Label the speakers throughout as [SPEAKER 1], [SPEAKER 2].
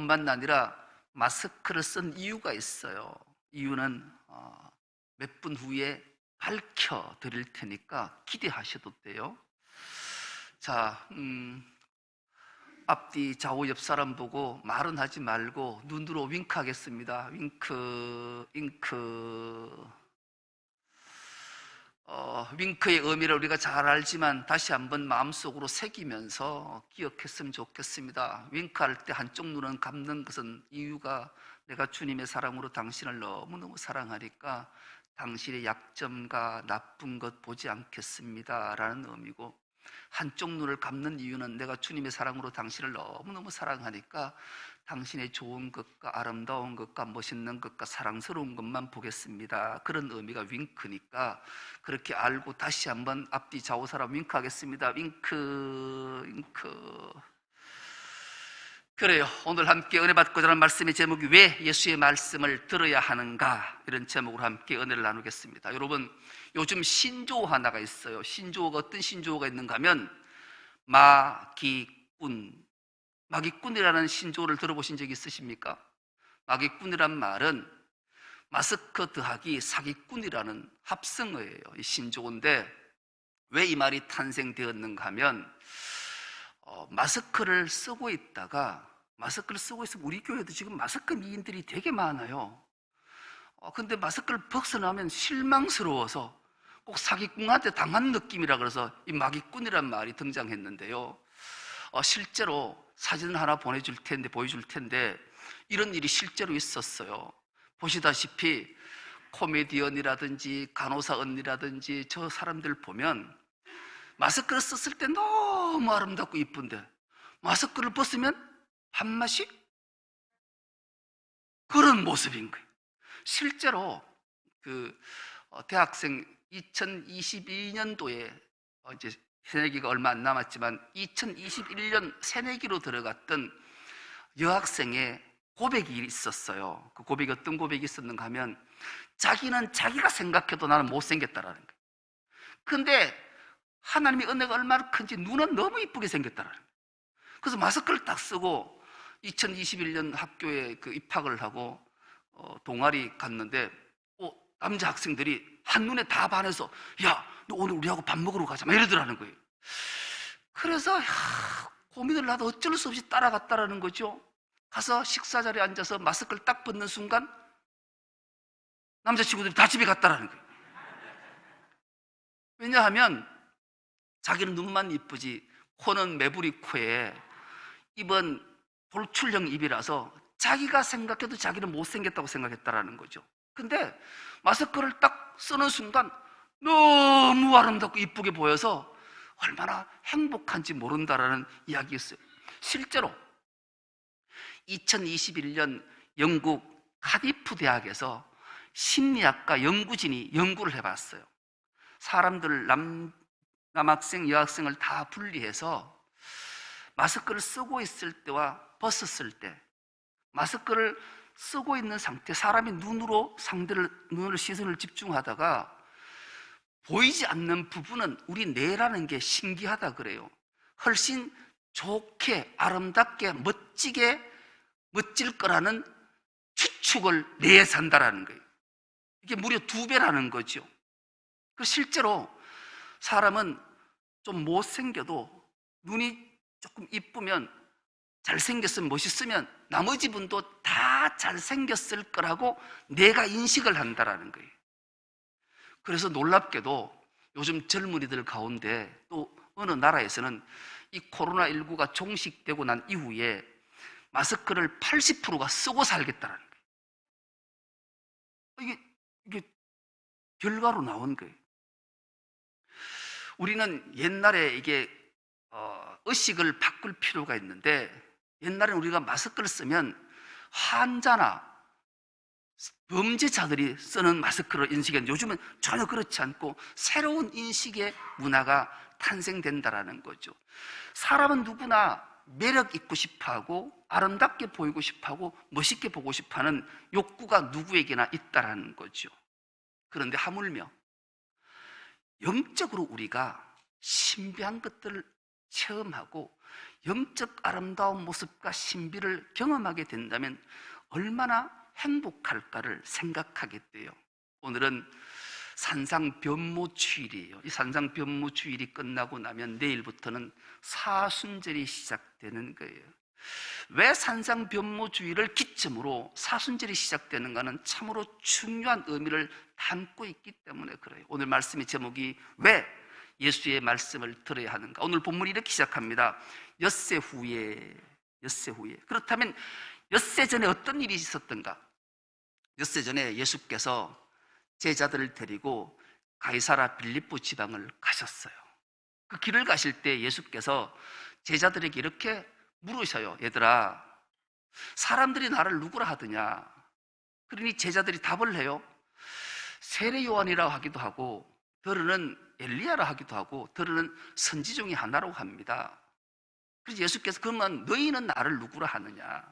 [SPEAKER 1] 뿐만 아니라 마스크를 쓴 이유가 있어요. 이유는 몇 분 후에 밝혀드릴 테니까 기대하셔도 돼요. 자, 앞뒤 좌우 옆 사람 보고 말은 하지 말고 눈으로 윙크하겠습니다. 윙크, 윙크. 윙크의 의미를 우리가 잘 알지만 다시 한번 마음속으로 새기면서 기억했으면 좋겠습니다. 윙크할 때 한쪽 눈은 감는 것은 이유가 내가 주님의 사랑으로 당신을 너무너무 사랑하니까 당신의 약점과 나쁜 것 보지 않겠습니다 라는 의미고, 한쪽 눈을 감는 이유는 내가 주님의 사랑으로 당신을 너무너무 사랑하니까 당신의 좋은 것과 아름다운 것과 멋있는 것과 사랑스러운 것만 보겠습니다. 그런 의미가 윙크니까 그렇게 알고 다시 한번 앞뒤 좌우 사람 윙크하겠습니다. 윙크, 윙크. 그래요. 오늘 함께 은혜 받고자 하는 말씀의 제목이 왜 예수의 말씀을 들어야 하는가, 이런 제목으로 함께 은혜를 나누겠습니다. 여러분, 요즘 신조어 하나가 있어요. 신조어가 어떤 신조어가 있는가 하면 마기꾼. 마기꾼이라는 신조어를 들어보신 적 있으십니까? 마기꾼이란 말은 마스크 더하기 사기꾼이라는 합성어예요. 이 신조어인데 왜 이 말이 탄생되었는가 하면 마스크를 쓰고 있다가, 마스크를 쓰고 있으면 우리 교회도 지금 마스크 미인들이 되게 많아요. 근데 마스크를 벗어나면 실망스러워서 꼭 사기꾼한테 당한 느낌이라 그래서 이 마기꾼이란 말이 등장했는데요. 실제로 사진 하나 보여줄 텐데 이런 일이 실제로 있었어요. 보시다시피 코미디언이라든지 간호사 언니라든지 저 사람들 보면 마스크를 썼을 때 너무 아름답고 이쁜데 마스크를 벗으면 한마씩 그런 모습인 거예요. 실제로 대학생 2022년도에 이제 새내기가 얼마 안 남았지만 2021년 새내기로 들어갔던 여학생의 고백이 있었어요. 그 고백이 어떤 고백이 있었는가 하면 자기는 자기가 생각해도 나는 못생겼다라는 거예요. 근데 하나님의 은혜가 얼마나 큰지 눈은 너무 이쁘게 생겼다라는 거예요. 그래서 마스크를 딱 쓰고 2021년 학교에 입학을 하고 동아리 갔는데 남자 학생들이 한눈에 다 반해서 야, 너 오늘 우리하고 밥 먹으러 가자 막 이러더라는 거예요. 그래서 고민을 하다 어쩔 수 없이 따라갔다라는 거죠. 가서 식사 자리에 앉아서 마스크를 딱 벗는 순간 남자친구들이 다 집에 갔다라는 거예요. 왜냐하면 자기는 눈만 이쁘지 코는 매부리 코에, 입은 돌출형 입이라서 자기가 생각해도 자기는 못생겼다고 생각했다라는 거죠. 근데 마스크를 딱 쓰는 순간 너무 아름답고 이쁘게 보여서 얼마나 행복한지 모른다라는 이야기였어요. 실제로 2021년 영국 카디프 대학에서 심리학과 연구진이 연구를 해봤어요. 사람들 남학생, 여학생을 다 분리해서 마스크를 쓰고 있을 때와 벗었을 때, 마스크를 쓰고 있는 상태, 사람이 눈으로 시선을 집중하다가 보이지 않는 부분은 우리 뇌라는 게 신기하다 그래요. 훨씬 좋게, 아름답게, 멋질 거라는 추측을 뇌에서 한다라는 거예요. 이게 무려 2배라는 거죠. 실제로 사람은 좀 못생겨도 눈이 조금 이쁘면, 잘생겼으면, 멋있으면 나머지 분도 다 잘생겼을 거라고 내가 인식을 한다라는 거예요. 그래서 놀랍게도 요즘 젊은이들 가운데 또 어느 나라에서는 이 코로나19가 종식되고 난 이후에 마스크를 80%가 쓰고 살겠다는 거예요. 이게 결과로 나온 거예요. 우리는 옛날에 의식을 바꿀 필요가 있는데, 옛날에는 우리가 마스크를 쓰면 환자나 범죄자들이 쓰는 마스크를 인식했는데 요즘은 전혀 그렇지 않고 새로운 인식의 문화가 탄생된다라는 거죠. 사람은 누구나 매력 있고 싶어하고 아름답게 보이고 싶어하고 멋있게 보고 싶어하는 욕구가 누구에게나 있다라는 거죠. 그런데 하물며 영적으로 우리가 신비한 것들을 체험하고 영적 아름다운 모습과 신비를 경험하게 된다면 얼마나 행복할까를 생각하게 돼요. 오늘은 산상변모주일이에요. 이 산상변모주일이 끝나고 나면 내일부터는 사순절이 시작되는 거예요. 왜 산상변모주일을 기점으로 사순절이 시작되는가는 참으로 중요한 의미를 담고 있기 때문에 그래요. 오늘 말씀의 제목이 왜 예수의 말씀을 들어야 하는가? 오늘 본문이 이렇게 시작합니다. 엿새 후에. 그렇다면 엿새 전에 어떤 일이 있었던가? 엿새 전에 예수께서 제자들을 데리고 가이사라 빌립보 지방을 가셨어요. 그 길을 가실 때 예수께서 제자들에게 이렇게 물으셔요. 얘들아, 사람들이 나를 누구라 하더냐? 그러니 제자들이 답을 해요. 세례 요한이라고 하기도 하고, 더러는 엘리야라 하기도 하고, 더러는 선지 중에 하나라고 합니다. 그래서 예수께서 그러면 너희는 나를 누구라 하느냐?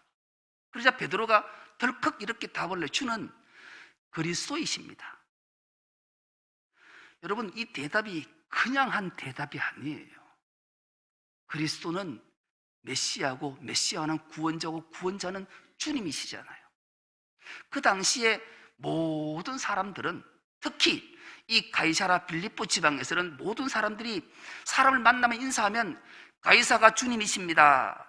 [SPEAKER 1] 그러자 베드로가 덜컥 이렇게 답을 내. 주는 그리스도이십니다. 여러분, 이 대답이 그냥 한 대답이 아니에요. 그리스도는 메시아고, 메시아는 구원자고, 구원자는 주님이시잖아요. 그 당시에 모든 사람들은, 특히 이 가이사라 빌립보 지방에서는 모든 사람들이 사람을 만나면 인사하면 가이사가 주님이십니다.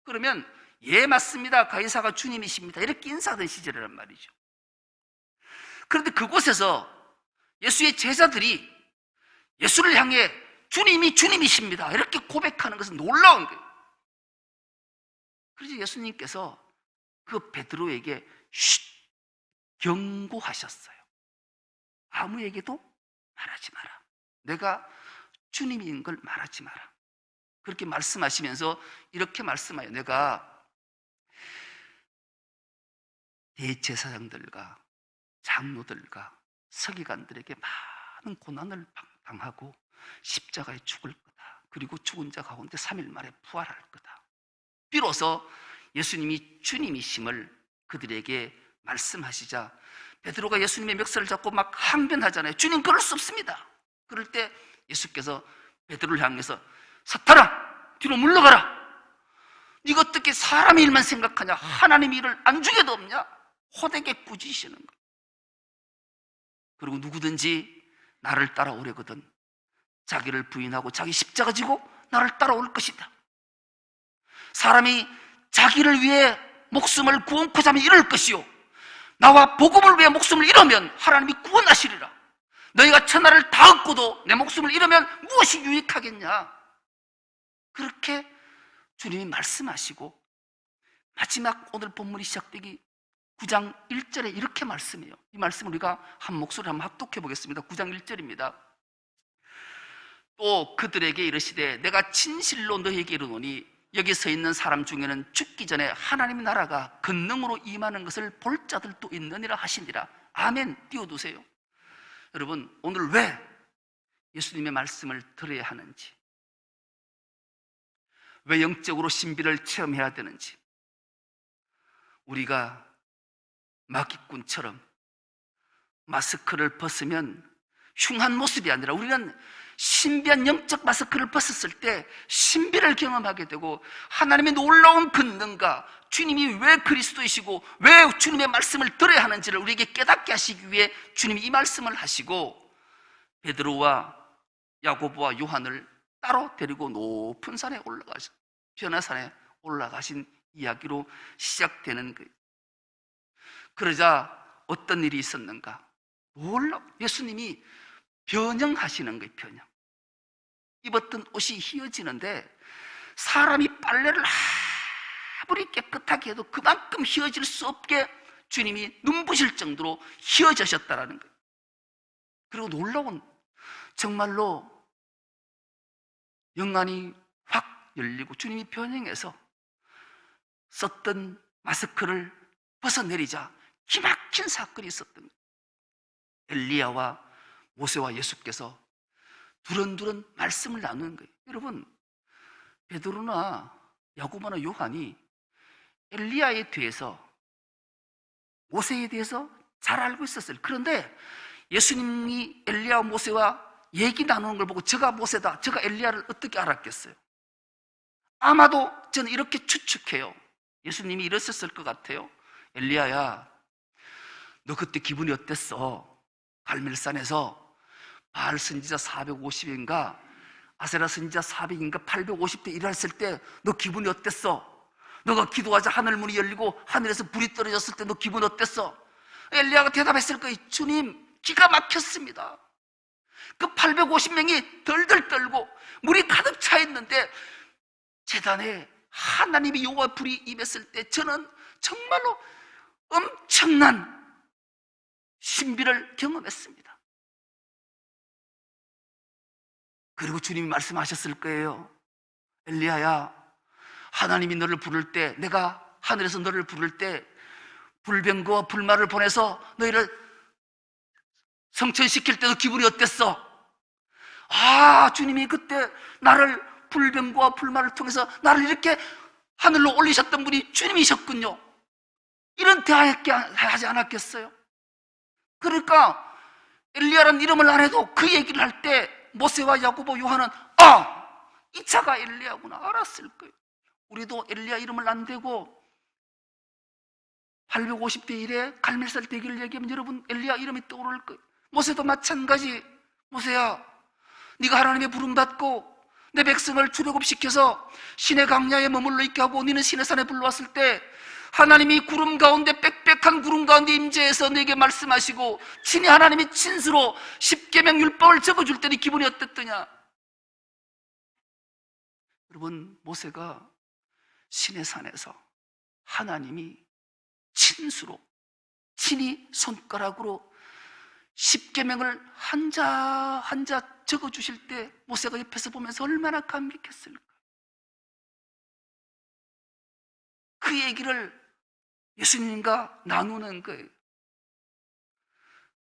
[SPEAKER 1] 그러면 예, 맞습니다. 가이사가 주님이십니다. 이렇게 인사하던 시절이란 말이죠. 그런데 그곳에서 예수의 제자들이 예수를 향해 주님이 주님이십니다. 이렇게 고백하는 것은 놀라운 거예요. 그래서 예수님께서 그 베드로에게 경고하셨어요. 아무에게도 말하지 마라. 내가 주님인 걸 말하지 마라. 그렇게 말씀하시면서 이렇게 말씀해요. 내가 대제사장들과 장로들과 서기관들에게 많은 고난을 당하고 십자가에 죽을 거다. 그리고 죽은 자 가운데 3일 만에 부활할 거다. 비로소 예수님이 주님이심을 그들에게 말씀하시자 베드로가 예수님의 멱살을 잡고 막 항변하잖아요. 주님, 그럴 수 없습니다. 그럴 때 예수께서 베드로를 향해서 사탄아, 뒤로 물러가라. 네가 어떻게 사람의 일만 생각하냐? 하나님의 일을 안중에도 없냐? 호되게 꾸짖으시는 거. 그리고 누구든지 나를 따라오려거든 자기를 부인하고 자기 십자가 지고 나를 따라올 것이다. 사람이 자기를 위해 목숨을 구원코자 하면 이럴 것이요, 나와 복음을 위해 목숨을 잃으면 하나님이 구원하시리라. 너희가 천하를 다 얻고도 내 목숨을 잃으면 무엇이 유익하겠냐? 그렇게 주님이 말씀하시고 마지막 오늘 본문이 시작되기 9장 1절에 이렇게 말씀해요. 이 말씀을 우리가 한 목소리로 한번 합독해 보겠습니다. 9장 1절입니다. 또 그들에게 이르시되 내가 진실로 너희에게 이르노니 여기 서 있는 사람 중에는 죽기 전에 하나님의 나라가 권능으로 임하는 것을 볼 자들도 있느니라 하시니라. 아멘. 띄워두세요. 여러분, 오늘 왜 예수님의 말씀을 들어야 하는지, 왜 영적으로 신비를 체험해야 되는지, 우리가 마귀꾼처럼 마스크를 벗으면 흉한 모습이 아니라 우리는 신비한 영적 마스크를 벗었을 때 신비를 경험하게 되고 하나님의 놀라운 권능과 주님이 왜 그리스도이시고 왜 주님의 말씀을 들어야 하는지를 우리에게 깨닫게 하시기 위해 주님이 이 말씀을 하시고 베드로와 야고보와 요한을 따로 데리고 높은 산에 올라가신, 변화산에 올라가신 이야기로 시작되는 거예요. 그러자 어떤 일이 있었는가? 예수님이 변형하시는 거예요. 변형. 입었던 옷이 휘어지는데 사람이 빨래를 아무리 깨끗하게 해도 그만큼 휘어질 수 없게 주님이 눈부실 정도로 휘어지셨다라는 거예요. 그리고 놀라운, 정말로 영안이 확 열리고 주님이 변형해서 썼던 마스크를 벗어내리자 기막힌 사건이 있었던 거예요. 엘리야와 모세와 예수께서 두런두런 말씀을 나누는 거예요. 여러분, 베드로나 야고보나 요한이 엘리야에 대해서, 모세에 대해서 잘 알고 있었어요. 그런데 예수님이 엘리야와 모세와 얘기 나누는 걸 보고 저가 모세다, 저가 엘리야를 어떻게 알았겠어요? 아마도 저는 이렇게 추측해요. 예수님이 이러셨을 것 같아요. 엘리야야, 너 그때 기분이 어땠어? 갈멜산에서 바알 선지자 450인가 아세라 선지자 400인가 850대 일했을 때 너 기분이 어땠어? 너가 기도하자 하늘문이 열리고 하늘에서 불이 떨어졌을 때 너 기분 어땠어? 엘리야가 대답했을 거예요. 주님, 기가 막혔습니다. 그 850명이 덜덜 떨고 물이 가득 차 있는데 제단에 하나님의 여호와 불이 임했을 때 저는 정말로 엄청난 신비를 경험했습니다. 그리고 주님이 말씀하셨을 거예요. 엘리야야, 하나님이 너를 부를 때, 내가 하늘에서 너를 부를 때 불병거와 불말을 보내서 너희를 성천시킬 때도 기분이 어땠어? 아, 주님이 그때 나를 불병거와 불말을 통해서 나를 이렇게 하늘로 올리셨던 분이 주님이셨군요. 이런 대하지 않았겠어요? 그러니까 엘리야라는 이름을 안 해도 그 얘기를 할 때 모세와 야고보, 요한은 이 차가 엘리야구나 알았을 거예요. 우리도 엘리야 이름을 안 대고 850대 1에 갈멜살 대기를 얘기하면 여러분 엘리야 이름이 떠오를 거예요. 모세도 마찬가지. 모세야, 네가 하나님의 부름받고 내 백성을 출애굽시켜서 신의 광야에 머물러 있게 하고 너는 신의 산에 불러왔을 때 하나님이 구름 가운데 빽빽한 구름 가운데 임재해서 내게 말씀하시고 친히 하나님이 친수로 십계명 율법을 적어줄 때니 기분이 어땠더냐? 여러분, 모세가 신의 산에서 하나님이 친수로 친히 손가락으로 십계명을 한자 한자 적어주실 때 모세가 옆에서 보면서 얼마나 감격했을까? 그 얘기를 예수님과 나누는 거예요.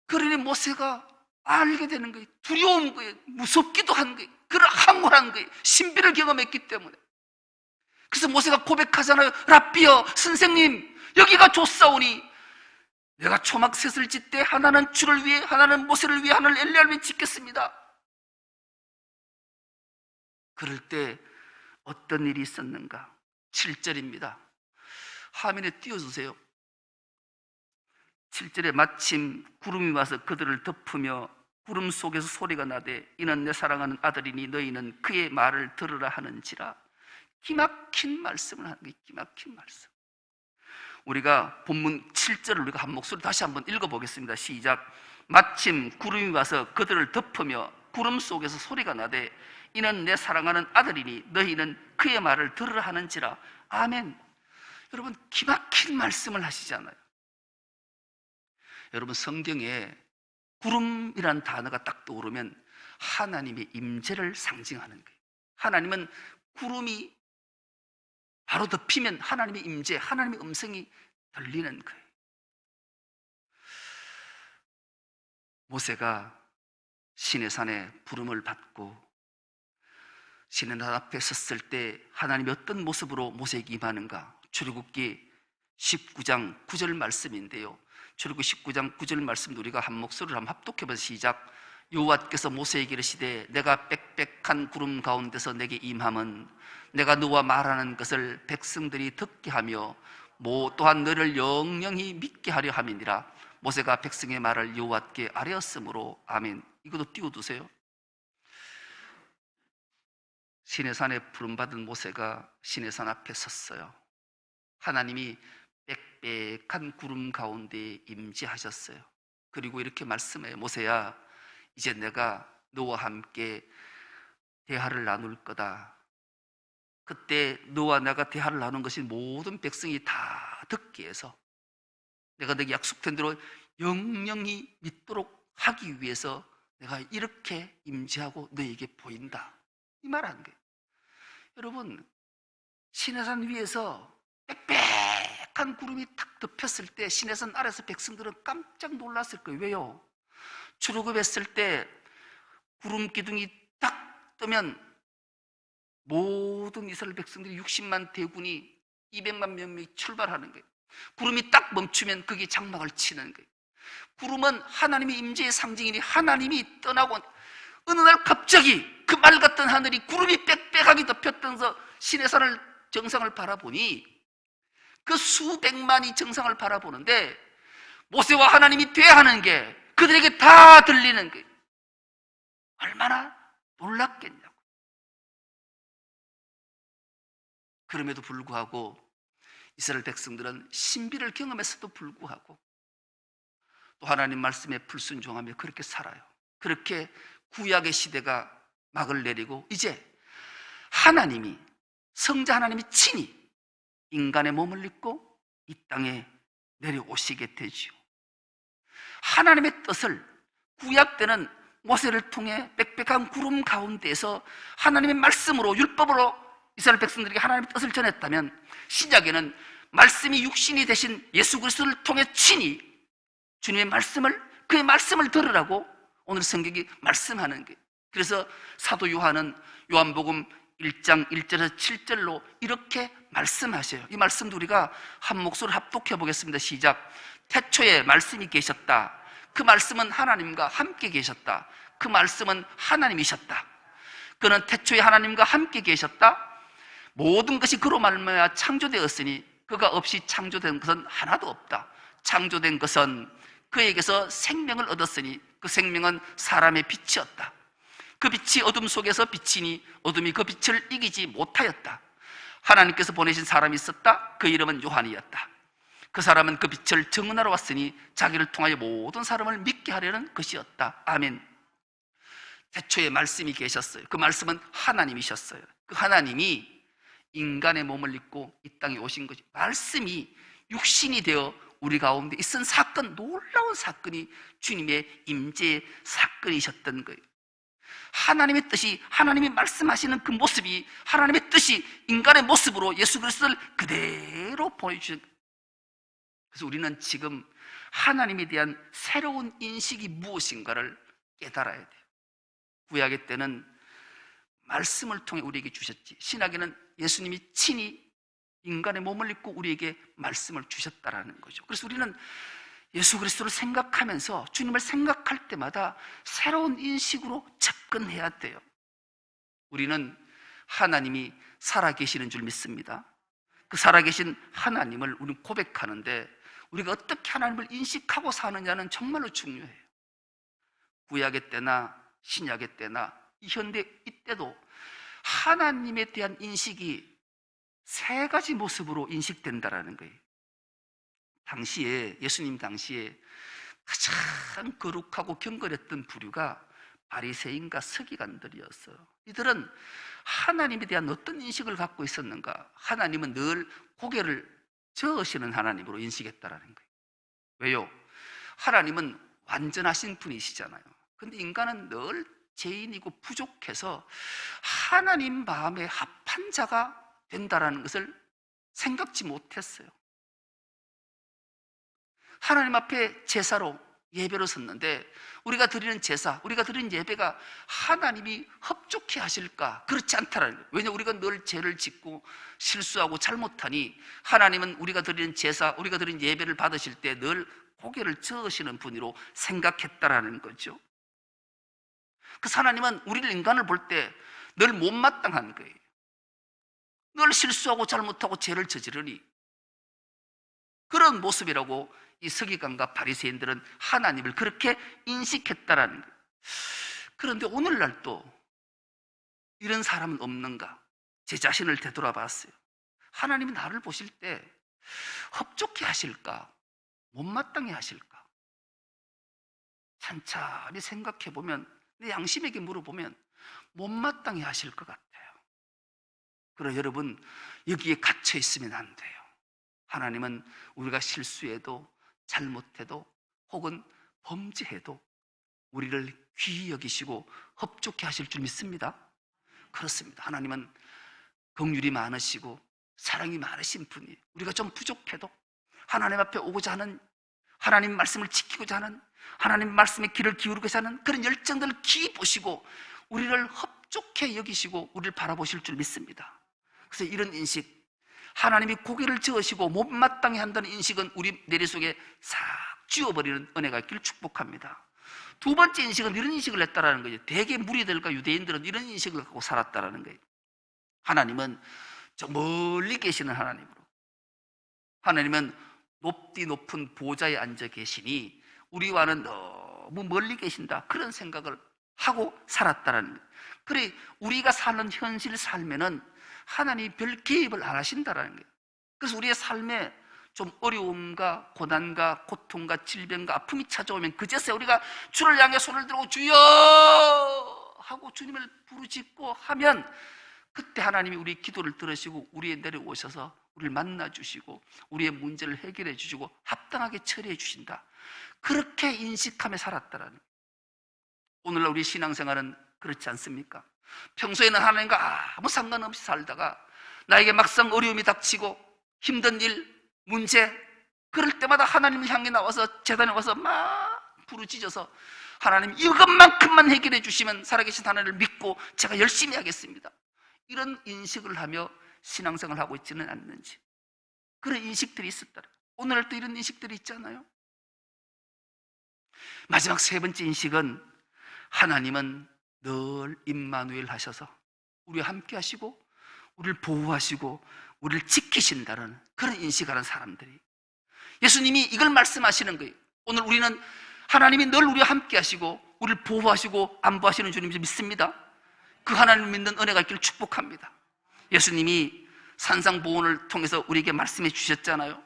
[SPEAKER 1] 그러니 모세가 알게 되는 거예요. 두려운 거예요. 무섭기도 한 거예요. 그런 황홀한 거예요. 신비를 경험했기 때문에. 그래서 모세가 고백하잖아요. 랍비여, 선생님, 여기가 좋사오니 내가 초막셋을 짓되 하나는 주를 위해, 하나는 모세를 위해, 하나는 엘리야를 위해 짓겠습니다. 그럴 때 어떤 일이 있었는가? 7절입니다. 화면에 띄워주세요. 7절에 마침 구름이 와서 그들을 덮으며 구름 속에서 소리가 나되 이는 내 사랑하는 아들이니 너희는 그의 말을 들으라 하는지라. 기막힌 말씀을 하는 거예요. 기막힌 말씀. 우리가 본문 7절을 우리가 한 목소리 다시 한번 읽어보겠습니다. 시작. 마침 구름이 와서 그들을 덮으며 구름 속에서 소리가 나되 이는 내 사랑하는 아들이니 너희는 그의 말을 들으라 하는지라. 아멘. 여러분, 기막힌 말씀을 하시잖아요. 여러분, 성경에 구름이라는 단어가 딱 떠오르면 하나님의 임재를 상징하는 거예요. 하나님은 구름이 바로 덮이면 하나님의 임재, 하나님의 음성이 들리는 거예요. 모세가 시내산에 부름을 받고 시내산 앞에 섰을 때 하나님이 어떤 모습으로 모세에게 임하는가? 출애굽기 19장 9절 말씀인데요. 출애굽기 19장 9절 말씀도 우리가 한 목소리로 한번 합독해봐서 시작. 여호와께서 모세에게 이르시되 내가 빽빽한 구름 가운데서 내게 임함은 내가 너와 말하는 것을 백성들이 듣게 하며 또한 너를 영영히 믿게 하려 함이니라. 모세가 백성의 말을 여호와께 아뢰었으므로. 아멘. 이것도 띄워두세요. 시내산에 부름받은 모세가 시내산 앞에 섰어요. 하나님이 빽빽한 구름 가운데 임재하셨어요. 그리고 이렇게 말씀해요. 모세야, 이제 내가 너와 함께 대화를 나눌 거다. 그때 너와 내가 대화를 나눈 것이 모든 백성이 다 듣기 위해서 내가 너에게 약속된 대로 영영히 믿도록 하기 위해서 내가 이렇게 임재하고 너에게 보인다. 이 말 하는 거예요. 여러분, 시내산 위에서 빽빽한 구름이 탁 덮였을 때 시내산 아래서 백성들은 깜짝 놀랐을 거예요. 왜요? 출애굽했을 때 구름 기둥이 딱 뜨면 모든 이스라엘 백성들이 60만 대군이 200만 명이 출발하는 거예요. 구름이 딱 멈추면 그게 장막을 치는 거예요. 구름은 하나님의 임재의 상징이니 하나님이 떠나고 어느 날 갑자기 그 말 같은 하늘이 구름이 빽빽하게 덮였던서 시내산을 정상을 바라보니 그 수백만이 정상을 바라보는데 모세와 하나님이 대화하는 게 그들에게 다 들리는 게 얼마나 놀랍겠냐고. 그럼에도 불구하고 이스라엘 백성들은 신비를 경험했어도 불구하고 또 하나님 말씀에 불순종하며 그렇게 살아요. 그렇게 구약의 시대가 막을 내리고 이제 하나님이, 성자 하나님이 친히 인간의 몸을 입고 이 땅에 내려오시게 되지요. 하나님의 뜻을 구약 때는 모세를 통해 빽빽한 구름 가운데에서 하나님의 말씀으로, 율법으로 이스라엘 백성들에게 하나님의 뜻을 전했다면 신약에는 말씀이 육신이 되신 예수 그리스도를 통해 친히 주님의 말씀을, 그의 말씀을 들으라고 오늘 성경이 말씀하는 게. 그래서 사도 요한은 요한복음 1장 1절에서 7절로 이렇게 말씀하셔요. 이 말씀도 우리가 한 목소리로 합독해 보겠습니다. 시작. 태초에 말씀이 계셨다. 그 말씀은 하나님과 함께 계셨다. 그 말씀은 하나님이셨다. 그는 태초에 하나님과 함께 계셨다. 모든 것이 그로 말미암아 창조되었으니 그가 없이 창조된 것은 하나도 없다. 창조된 것은 그에게서 생명을 얻었으니 그 생명은 사람의 빛이었다. 그 빛이 어둠 속에서 비치니 어둠이 그 빛을 이기지 못하였다. 하나님께서 보내신 사람이 있었다. 그 이름은 요한이었다. 그 사람은 그 빛을 증언하러 왔으니 자기를 통하여 모든 사람을 믿게 하려는 것이었다. 아멘. 태초에 말씀이 계셨어요. 그 말씀은 하나님이셨어요. 그 하나님이 인간의 몸을 입고 이 땅에 오신 것이, 말씀이 육신이 되어 우리 가운데 있은 사건, 놀라운 사건이 주님의 임재의 사건이셨던 거예요. 하나님의 뜻이, 하나님이 말씀하시는 그 모습이 하나님의 뜻이 인간의 모습으로 예수 그리스도를 그대로 보여주신 거예요. 그래서 우리는 지금 하나님에 대한 새로운 인식이 무엇인가를 깨달아야 돼요. 구약의 때는 말씀을 통해 우리에게 주셨지, 신약에는 예수님이 친히 인간의 몸을 입고 우리에게 말씀을 주셨다라는 거죠. 그래서 우리는 예수 그리스도를 생각하면서, 주님을 생각할 때마다 새로운 인식으로 접근해야 돼요. 우리는 하나님이 살아계시는 줄 믿습니다. 그 살아계신 하나님을 우리는 고백하는데 우리가 어떻게 하나님을 인식하고 사느냐는 정말로 중요해요. 구약의 때나 신약의 때나 이 현대 이때도 하나님에 대한 인식이 세 가지 모습으로 인식된다라는 거예요. 당시에, 예수님 당시에 가장 거룩하고 경건했던 부류가 바리새인과 서기관들이었어요. 이들은 하나님에 대한 어떤 인식을 갖고 있었는가? 하나님은 늘 고개를 저으시는 하나님으로 인식했다라는 거예요. 왜요? 하나님은 완전하신 분이시잖아요. 근데 인간은 늘 죄인이고 부족해서 하나님 마음에 합한 자가 된다라는 것을 생각지 못했어요. 하나님 앞에 제사로, 예배로 섰는데 우리가 드리는 제사, 우리가 드리는 예배가 하나님이 흡족해 하실까? 그렇지 않다라는 거예요. 왜냐하면 우리가 늘 죄를 짓고 실수하고 잘못하니 하나님은 우리가 드리는 제사, 우리가 드리는 예배를 받으실 때 늘 고개를 저으시는 분으로 생각했다라는 거죠. 그래서 하나님은 우리를, 인간을 볼 때 늘 못마땅한 거예요. 늘 실수하고 잘못하고 죄를 저지르니 그런 모습이라고 이 서기관과 바리새인들은 하나님을 그렇게 인식했다라는 거예요. 그런데 오늘날 또 이런 사람은 없는가? 제 자신을 되돌아봤어요. 하나님이 나를 보실 때 흡족해 하실까? 못마땅해 하실까? 찬찬히 생각해 보면, 내 양심에게 물어보면 못마땅해 하실 것 같아요. 그러나 여러분, 여기에 갇혀 있으면 안 돼요. 하나님은 우리가 실수해도 잘못해도 혹은 범죄해도 우리를 귀히 여기시고 흡족해 하실 줄 믿습니다. 그렇습니다. 하나님은 긍휼이 많으시고 사랑이 많으신 분이에요. 우리가 좀 부족해도 하나님 앞에 오고자 하는, 하나님 말씀을 지키고자 하는, 하나님 말씀에 귀를 기울이고자 하는 그런 열정들을 귀히 보시고 우리를 흡족해 여기시고 우리를 바라보실 줄 믿습니다. 그래서 이런 인식, 하나님이 고개를 저으시고 못마땅해 한다는 인식은 우리 내리 속에 싹 지워버리는 은혜가 있기를 축복합니다. 두 번째 인식은 이런 인식을 했다라는 거죠. 대개 무리들과 유대인들은 이런 인식을 갖고 살았다라는 거예요. 하나님은 저 멀리 계시는 하나님으로, 하나님은 높디 높은 보좌에 앉아 계시니 우리와는 너무 멀리 계신다, 그런 생각을 하고 살았다라는 거예요. 그래, 우리가 사는 현실 삶에는 하나님이 별 개입을 안 하신다라는 거예요. 그래서 우리의 삶에 좀 어려움과 고난과 고통과 질병과 아픔이 찾아오면 그제서야 우리가 주를 향해 손을 들고 주여 하고 주님을 부르짖고 하면, 그때 하나님이 우리 기도를 들으시고 우리에 내려오셔서 우리를 만나주시고 우리의 문제를 해결해 주시고 합당하게 처리해 주신다, 그렇게 인식하며 살았다라는 거예요. 오늘날 우리 신앙생활은 그렇지 않습니까? 평소에는 하나님과 아무 상관없이 살다가 나에게 막상 어려움이 닥치고 힘든 일, 문제, 그럴 때마다 하나님을 향해 나와서 제단에 와서 막 부르짖어서 하나님 이것만큼만 해결해 주시면 살아계신 하나님을 믿고 제가 열심히 하겠습니다, 이런 인식을 하며 신앙생활을 하고 있지는 않는지, 그런 인식들이 있었다. 오늘날 또 이런 인식들이 있잖아요. 마지막 세 번째 인식은 하나님은 늘 임마누엘 하셔서 우리와 함께 하시고 우리를 보호하시고 우리를 지키신다는 그런 인식하는 사람들이, 예수님이 이걸 말씀하시는 거예요. 오늘 우리는 하나님이 늘 우리와 함께 하시고 우리를 보호하시고 안보하시는 주님을 믿습니다. 그 하나님을 믿는 은혜가 있기를 축복합니다. 예수님이 산상보훈을 통해서 우리에게 말씀해 주셨잖아요.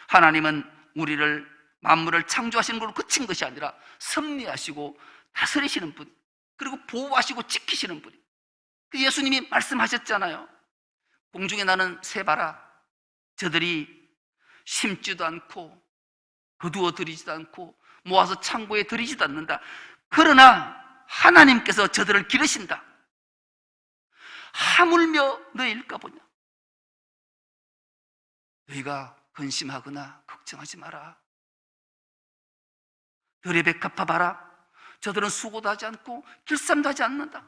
[SPEAKER 1] 하나님은 우리를, 만물을 창조하시는 걸로 그친 것이 아니라 섭리하시고 다스리시는 분, 그리고 보호하시고 지키시는 분이, 그 예수님이 말씀하셨잖아요. 공중에 나는 새 봐라, 저들이 심지도 않고 거두어 들이지도 않고 모아서 창고에 들이지도 않는다, 그러나 하나님께서 저들을 기르신다. 하물며 너희일까 보냐. 너희가 근심하거나 걱정하지 마라. 들의 백합화 봐라, 저들은 수고도 하지 않고 길쌈도 하지 않는다.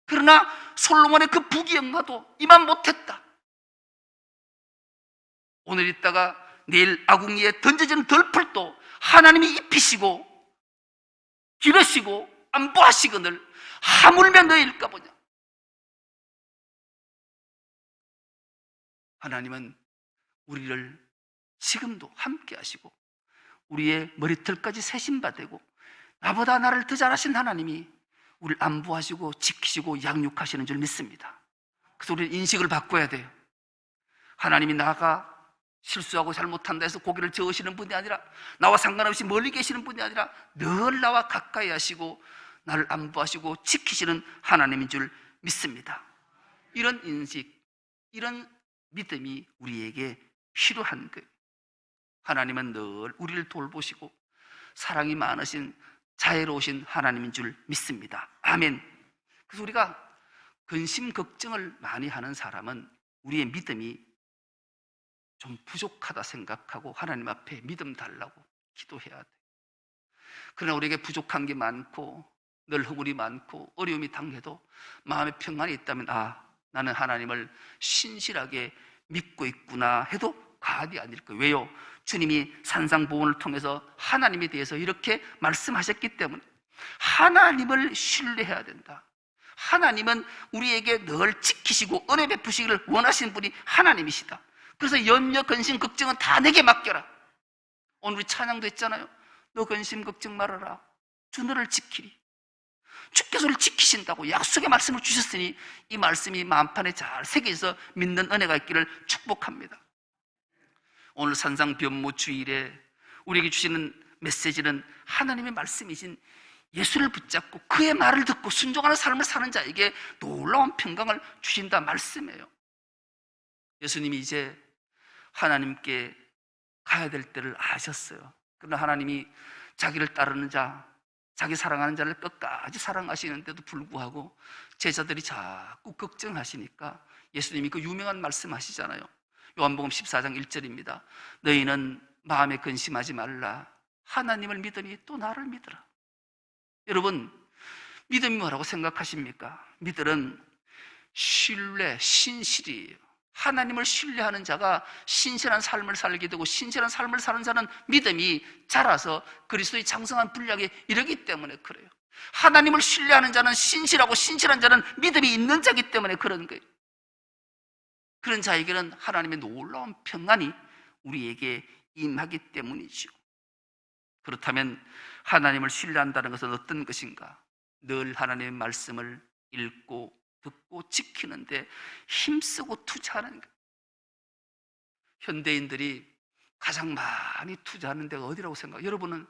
[SPEAKER 1] 그러나 솔로몬의 그 부귀영화도 이만 못했다. 오늘 있다가 내일 아궁이에 던져지는 덜풀도 하나님이 입히시고 기르시고 안보하시거늘 하물며 너희일까 보냐. 하나님은 우리를 지금도 함께 하시고 우리의 머리털까지 세신바 되고 나보다 나를 더 잘하신 하나님이 우리를 안보하시고 지키시고 양육하시는 줄 믿습니다. 그래서 우리는 인식을 바꿔야 돼요. 하나님이 나가 실수하고 잘못한다 해서 고개를 저으시는 분이 아니라, 나와 상관없이 멀리 계시는 분이 아니라 늘 나와 가까이 하시고 나를 안보하시고 지키시는 하나님인 줄 믿습니다. 이런 인식, 이런 믿음이 우리에게 필요한 거예요. 하나님은 늘 우리를 돌보시고 사랑이 많으신 자애로우신 하나님인 줄 믿습니다. 아멘. 그래서 우리가 근심 걱정을 많이 하는 사람은 우리의 믿음이 좀 부족하다 생각하고 하나님 앞에 믿음 달라고 기도해야 돼. 그러나 우리에게 부족한 게 많고 늘 허물이 많고 어려움이 당해도 마음에 평안이 있다면, 나는 하나님을 신실하게 믿고 있구나 해도 과언이 아닐 거예요. 왜요? 주님이 산상보훈을 통해서 하나님에 대해서 이렇게 말씀하셨기 때문에 하나님을 신뢰해야 된다. 하나님은 우리에게 늘 지키시고 은혜 베푸시기를 원하시는 분이 하나님이시다. 그래서 염려, 근심, 걱정은 다 내게 맡겨라. 오늘 우리 찬양도 했잖아요. 너 근심 걱정 말아라, 주 너를 지키리. 주께서 우리를 지키신다고 약속의 말씀을 주셨으니 이 말씀이 마음판에 잘 새겨져서 믿는 은혜가 있기를 축복합니다. 오늘 산상변모주일에 우리에게 주시는 메시지는 하나님의 말씀이신 예수를 붙잡고 그의 말을 듣고 순종하는 삶을 사는 자에게 놀라운 평강을 주신다 말씀이에요. 예수님이 이제 하나님께 가야 될 때를 아셨어요. 그러나 하나님이 자기를 따르는 자, 자기 사랑하는 자를 끝까지 사랑하시는데도 불구하고 제자들이 자꾸 걱정하시니까 예수님이 그 유명한 말씀 하시잖아요. 요한복음 14장 1절입니다. 너희는 마음에 근심하지 말라. 하나님을 믿으니 또 나를 믿으라. 여러분, 믿음이 뭐라고 생각하십니까? 믿음은 신뢰, 신실이에요. 하나님을 신뢰하는 자가 신실한 삶을 살게 되고, 신실한 삶을 사는 자는 믿음이 자라서 그리스도의 장성한 분량에 이르기 때문에 그래요. 하나님을 신뢰하는 자는 신실하고, 신실한 자는 믿음이 있는 자이기 때문에 그런 거예요. 그런 자에게는 하나님의 놀라운 평안이 우리에게 임하기 때문이죠. 그렇다면 하나님을 신뢰한다는 것은 어떤 것인가? 늘 하나님의 말씀을 읽고 듣고 지키는데 힘쓰고 투자하는 것. 현대인들이 가장 많이 투자하는 데가 어디라고 생각해요? 여러분은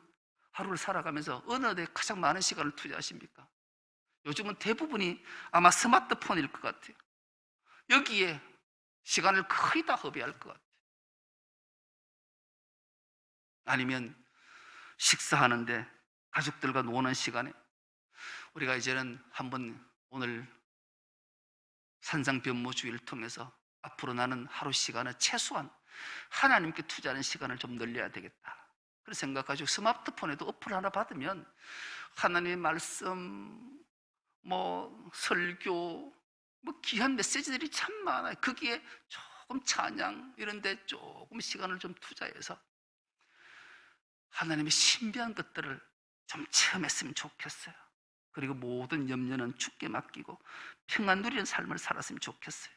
[SPEAKER 1] 하루를 살아가면서 어느 데 가장 많은 시간을 투자하십니까? 요즘은 대부분이 아마 스마트폰일 것 같아요. 여기에 시간을 거의 다 허비할 것 같아요. 아니면 식사하는데, 가족들과 노는 시간에. 우리가 이제는 한번 오늘 산상변모주의를 통해서 앞으로 나는 하루 시간을 최소한 하나님께 투자하는 시간을 좀 늘려야 되겠다, 그런 생각가지고 스마트폰에도 어플 하나 받으면 하나님의 말씀, 설교, 귀한 메시지들이 참 많아요. 거기에 조금 찬양 이런 데 조금 시간을 좀 투자해서 하나님의 신비한 것들을 좀 체험했으면 좋겠어요. 그리고 모든 염려는 주께 맡기고 평안 누리는 삶을 살았으면 좋겠어요.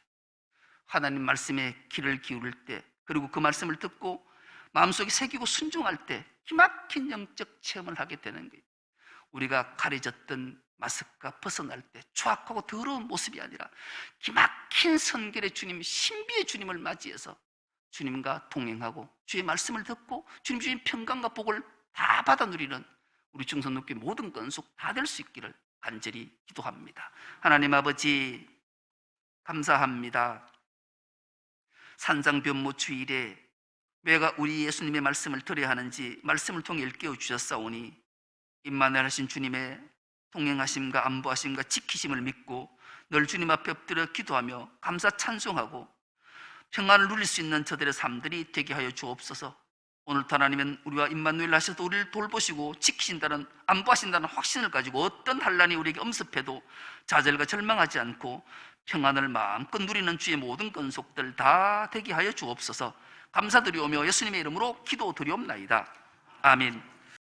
[SPEAKER 1] 하나님 말씀에 귀를 기울일 때, 그리고 그 말씀을 듣고 마음속에 새기고 순종할 때 기막힌 영적 체험을 하게 되는 거예요. 우리가 가려졌던 마스크가 벗어날 때 추악하고 더러운 모습이 아니라 기막힌 성결의 주님, 신비의 주님을 맞이해서 주님과 동행하고 주의 말씀을 듣고 주님 주신 평강과 복을 다 받아 누리는 우리 중선롭게 모든 건속 다 될 수 있기를 간절히 기도합니다. 하나님 아버지, 감사합니다. 산상변모 주일에 왜가 우리 예수님의 말씀을 들어야 하는지 말씀을 통해 일깨워 주셨사오니 임마누엘 하신 주님의 동행하심과 안보하심과 지키심을 믿고 늘 주님 앞에 엎드려 기도하며 감사 찬송하고 평안을 누릴 수 있는 저들의 삶들이 되게 하여 주옵소서. 오늘도 하나님은 우리와 임마누엘 하셔서 우리를 돌보시고 지키신다는, 안보하신다는 확신을 가지고 어떤 환난이 우리에게 엄습해도 좌절과 절망하지 않고 평안을 마음껏 누리는 주의 모든 건속들 다 되게 하여 주옵소서. 감사드리오며 예수님의 이름으로 기도드리옵나이다. 아멘.